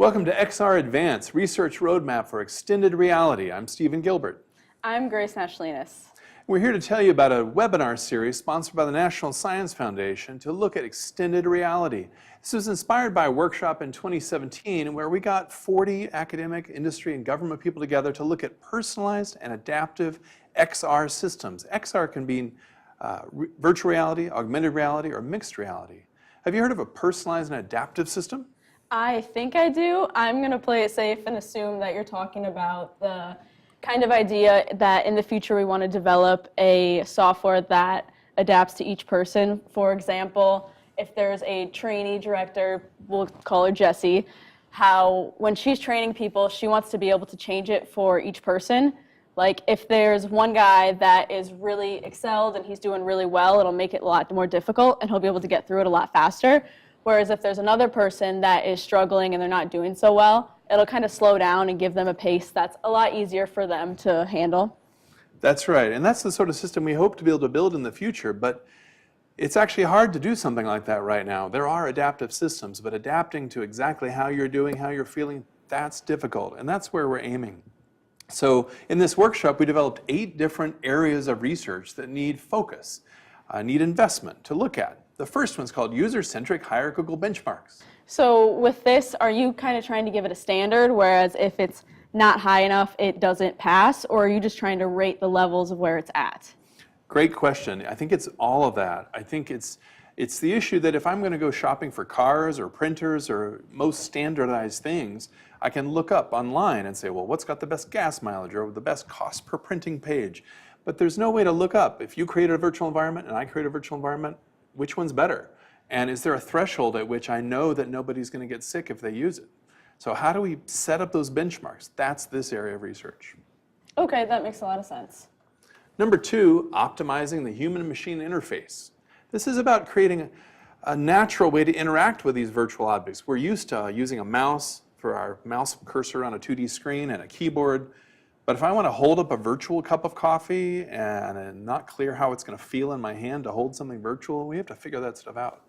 Welcome to XR Advance, Research Roadmap for Extended Reality. I'm Stephen Gilbert. I'm Grace Nashlinas. We're here to tell you about a webinar series sponsored by the National Science Foundation to look at extended reality. This was inspired by a workshop in 2017 where we got 40 academic, industry, and government people together to look at personalized and adaptive XR systems. XR can be virtual reality, augmented reality, or mixed reality. Have you heard of a personalized and adaptive system? I think I do. I'm going to play it safe and assume that you're talking about the kind of idea that in the future we want to develop a software that adapts to each person. For example, if there's a trainee director, we'll call her Jessie, how when she's training people, she wants to be able to change it for each person. Like if there's one guy that is really excelled and he's doing really well, it'll make it a lot more difficult and he'll be able to get through it a lot faster. Whereas if there's another person that is struggling and they're not doing so well, it'll kind of slow down and give them a pace that's a lot easier for them to handle. That's right, and that's the sort of system we hope to be able to build in the future, but it's actually hard to do something like that right now. There are adaptive systems, but adapting to exactly how you're doing, how you're feeling, that's difficult, and that's where we're aiming. So in this workshop, we developed 8 different areas of research that need focus, need investment to look at. The first one's called user-centric hierarchical benchmarks. So with this, are you kind of trying to give it a standard, whereas if it's not high enough, it doesn't pass, or are you just trying to rate the levels of where it's at? Great question. I think it's all of that. I think it's the issue that if I'm going to go shopping for cars or printers or most standardized things, I can look up online and say, well, what's got the best gas mileage or the best cost per printing page? But there's no way to look up. If you create a virtual environment and I create a virtual environment, which one's better? And is there a threshold at which I know that nobody's going to get sick if they use it? So how do we set up those benchmarks? That's this area of research. Okay, that makes a lot of sense. Number 2, optimizing the human-machine interface. This is about creating a natural way to interact with these virtual objects. We're used to using a mouse for our mouse cursor on a 2D screen and a keyboard. But if I want to hold up a virtual cup of coffee and not clear how it's going to feel in my hand to hold something virtual, we have to figure that stuff out.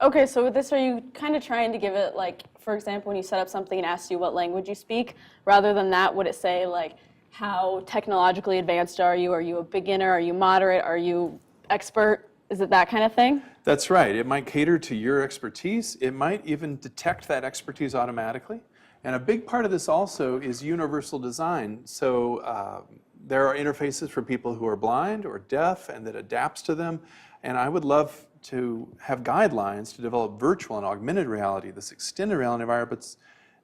Okay, so with this, are you kind of trying to give it, like, for example, when you set up something and asks you what language you speak, rather than that, would it say, like, how technologically advanced are you? Are you a beginner? Are you moderate? Are you expert? Is it that kind of thing? That's right. It might cater to your expertise. It might even detect that expertise automatically. And a big part of this also is universal design. So there are interfaces for people who are blind or deaf and that adapts to them. And I would love to have guidelines to develop virtual and augmented reality, this extended reality environments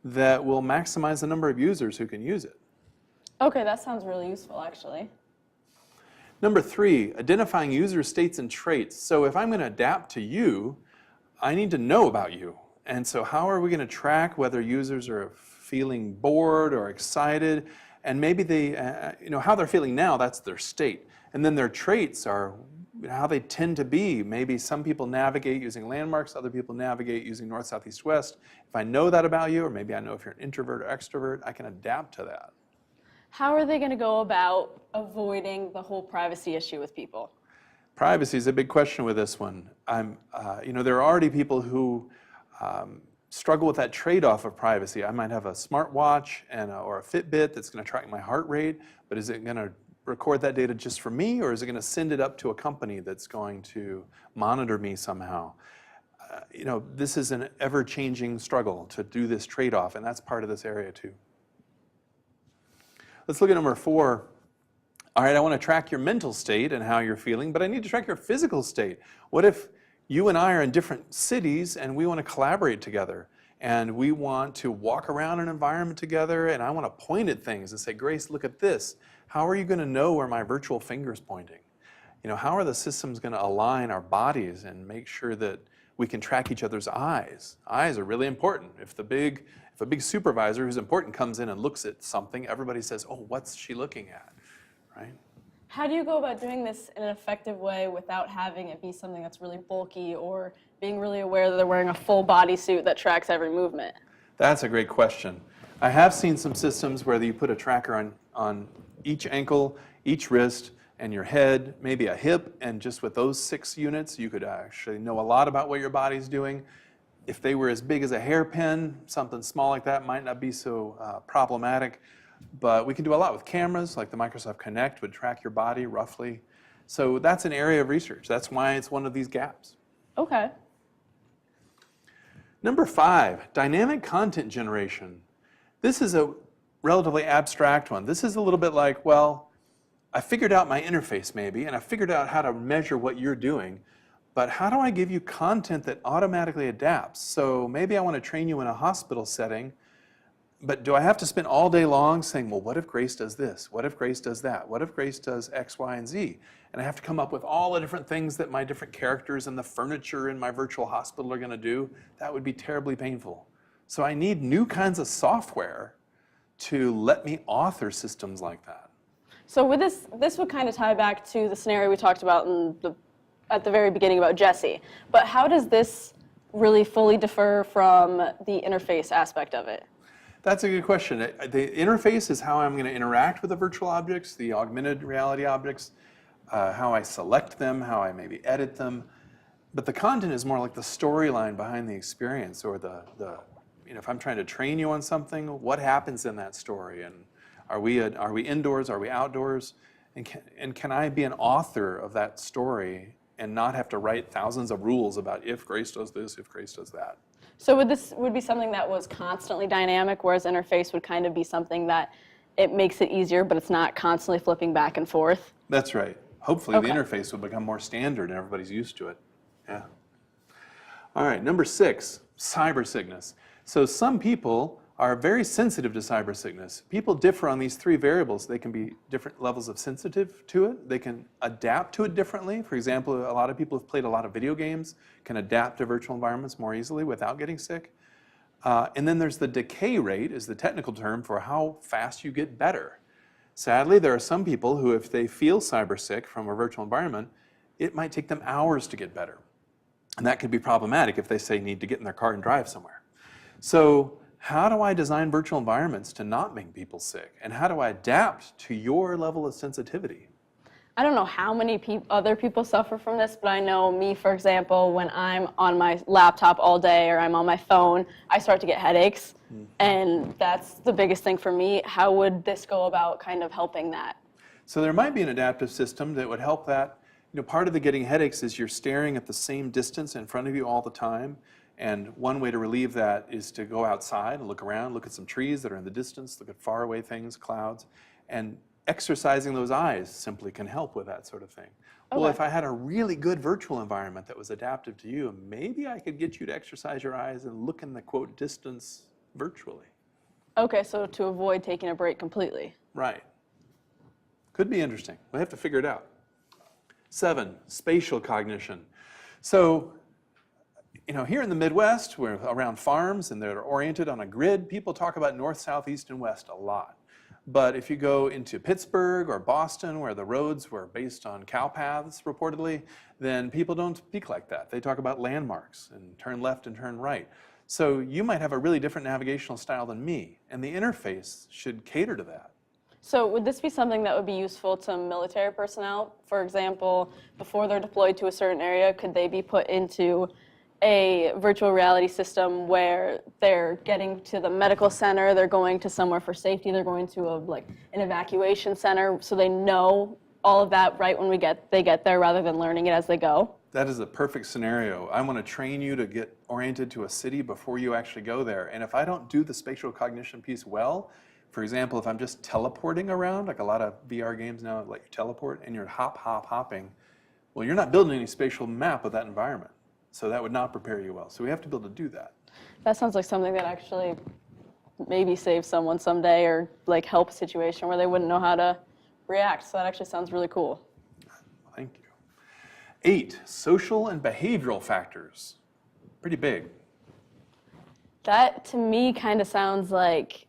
that will maximize the number of users who can use it. Okay, that sounds really useful, actually. Number 3, identifying user states and traits. So if I'm going to adapt to you, I need to know about you. And so how are we going to track whether users are feeling bored or excited? And maybe they, how they're feeling now, that's their state. And then their traits are how they tend to be. Maybe some people navigate using landmarks, other people navigate using north, south, east, west. If I know that about you, or maybe I know if you're an introvert or extrovert, I can adapt to that. How are they going to go about avoiding the whole privacy issue with people? Privacy is a big question with this one. There are already people who struggle with that trade-off of privacy. I might have a smartwatch or a Fitbit that's going to track my heart rate, but is it going to record that data just for me, or is it going to send it up to a company that's going to monitor me somehow? This is an ever-changing struggle to do this trade-off, and that's part of this area too. Let's look at number 4. All right, I want to track your mental state and how you're feeling, but I need to track your physical state. What if you and I are in different cities and we want to collaborate together and we want to walk around an environment together and I want to point at things and say, Grace, look at this. How are you going to know where my virtual finger's pointing? How are the systems going to align our bodies and make sure that we can track each other's eyes? Eyes are really important. If a big supervisor who's important comes in and looks at something, everybody says, oh, what's she looking at, right? How do you go about doing this in an effective way without having it be something that's really bulky or being really aware that they're wearing a full bodysuit that tracks every movement? That's a great question. I have seen some systems where you put a tracker on each ankle, each wrist, and your head, maybe a hip, and just with those 6 units, you could actually know a lot about what your body's doing. If they were as big as a hairpin, something small like that might not be so problematic. But we can do a lot with cameras, like the Microsoft Kinect would track your body roughly. So that's an area of research. That's why it's one of these gaps. Okay. Number 5, dynamic content generation. This is a relatively abstract one. This is a little bit like, well, I figured out my interface maybe, and I figured out how to measure what you're doing, but how do I give you content that automatically adapts? So maybe I want to train you in a hospital setting, but do I have to spend all day long saying, well, what if Grace does this? What if Grace does that? What if Grace does X, Y, and Z? And I have to come up with all the different things that my different characters and the furniture in my virtual hospital are going to do. That would be terribly painful. So I need new kinds of software to let me author systems like that. So with this would kind of tie back to the scenario we talked about at the very beginning about Jesse. But how does this really fully differ from the interface aspect of it? That's a good question. The interface is how I'm going to interact with the virtual objects, the augmented reality objects, how I select them, how I maybe edit them. But the content is more like the storyline behind the experience, or if I'm trying to train you on something, what happens in that story? And are we indoors? Are we outdoors? And can I be an author of that story and not have to write thousands of rules about if Grace does this, if Grace does that? So this would be something that was constantly dynamic, whereas interface would kind of be something that it makes it easier, but it's not constantly flipping back and forth? That's right. Hopefully Okay. the interface will become more standard and everybody's used to it. Yeah. All right, number 6, cyber sickness. So some people are very sensitive to cyber sickness. People differ on these 3 variables. They can be different levels of sensitive to it. They can adapt to it differently. For example, a lot of people who've played a lot of video games can adapt to virtual environments more easily without getting sick. And then there's the decay rate, is the technical term for how fast you get better. Sadly, there are some people who, if they feel cyber sick from a virtual environment, it might take them hours to get better. And that could be problematic if they say need to get in their car and drive somewhere. So how do I design virtual environments to not make people sick? And how do I adapt to your level of sensitivity? I don't know how many other people suffer from this, but I know me, for example, when I'm on my laptop all day or I'm on my phone, I start to get headaches. And that's the biggest thing for me. How would this go about kind of helping that? So there might be an adaptive system that would help that. Part of the getting headaches is you're staring at the same distance in front of you all the time. And one way to relieve that is to go outside and look around, look at some trees that are in the distance, look at faraway things, clouds, and exercising those eyes simply can help with that sort of thing. Okay. Well, if I had a really good virtual environment that was adaptive to you, maybe I could get you to exercise your eyes and look in the, quote, distance virtually. Okay, so to avoid taking a break completely. Right. Could be interesting. We'll have to figure it out. 7, spatial cognition. So, here in the Midwest, we're around farms and they're oriented on a grid. People talk about north, south, east, and west a lot. But if you go into Pittsburgh or Boston, where the roads were based on cow paths, reportedly, then people don't speak like that. They talk about landmarks and turn left and turn right. So you might have a really different navigational style than me, and the interface should cater to that. So would this be something that would be useful to military personnel? For example, before they're deployed to a certain area, could they be put into a virtual reality system where they're getting to the medical center, they're going to somewhere for safety, they're going to an evacuation center, so they know all of that right when they get there rather than learning it as they go? That is a perfect scenario. I want to train you to get oriented to a city before you actually go there. And if I don't do the spatial cognition piece well, for example, if I'm just teleporting around, like a lot of VR games now let you teleport, and you're hopping, well, you're not building any spatial map of that environment. So that would not prepare you well. So we have to be able to do that. That sounds like something that actually maybe saves someone someday, or help a situation where they wouldn't know how to react. So that actually sounds really cool. Thank you. 8, social and behavioral factors. Pretty big. That to me kind of sounds like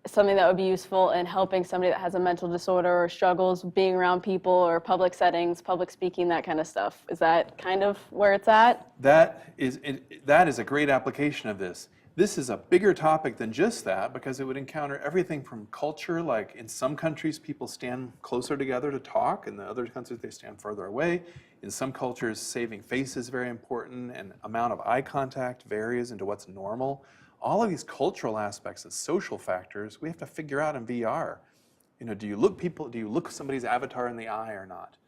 something that would be useful in helping somebody that has a mental disorder or struggles being around people or public settings, public speaking, that kind of stuff. Is that kind of where it's at? That is a great application of this. This is a bigger topic than just that because it would encounter everything from culture, like in some countries people stand closer together to talk, in the other countries they stand further away. In some cultures, saving face is very important, and amount of eye contact varies into what's normal. All of these cultural aspects and social factors we have to figure out in VR. Do you look somebody's avatar in the eye or not?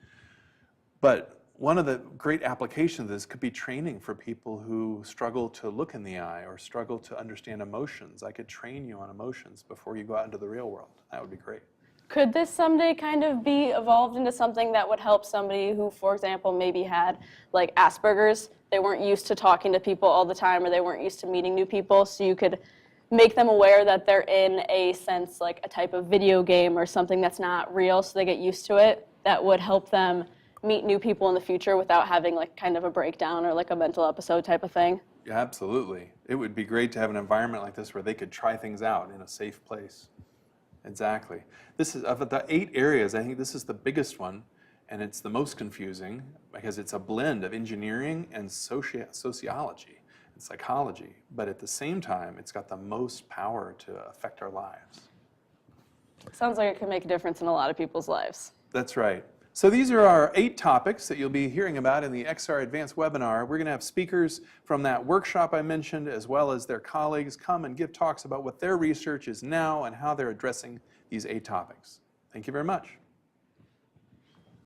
But one of the great applications of this could be training for people who struggle to look in the eye or struggle to understand emotions. I could train you on emotions before you go out into the real world. That would be great. Could this someday kind of be evolved into something that would help somebody who, for example, maybe had like Asperger's? They weren't used to talking to people all the time, or they weren't used to meeting new people, so you could make them aware that they're in a sense like a type of video game or something that's not real, so they get used to it. That would help them meet new people in the future without having like kind of a breakdown or like a mental episode type of thing. Yeah, absolutely. It would be great to have an environment like this where they could try things out in a safe place. Exactly. This is, of the 8 areas, I think this is the biggest one, and it's the most confusing because it's a blend of engineering and sociology and psychology, but at the same time, it's got the most power to affect our lives. Sounds like it could make a difference in a lot of people's lives. That's right. So these are our 8 topics that you'll be hearing about in the XR Advanced webinar. We're going to have speakers from that workshop I mentioned, as well as their colleagues, come and give talks about what their research is now and how they're addressing these 8 topics. Thank you very much.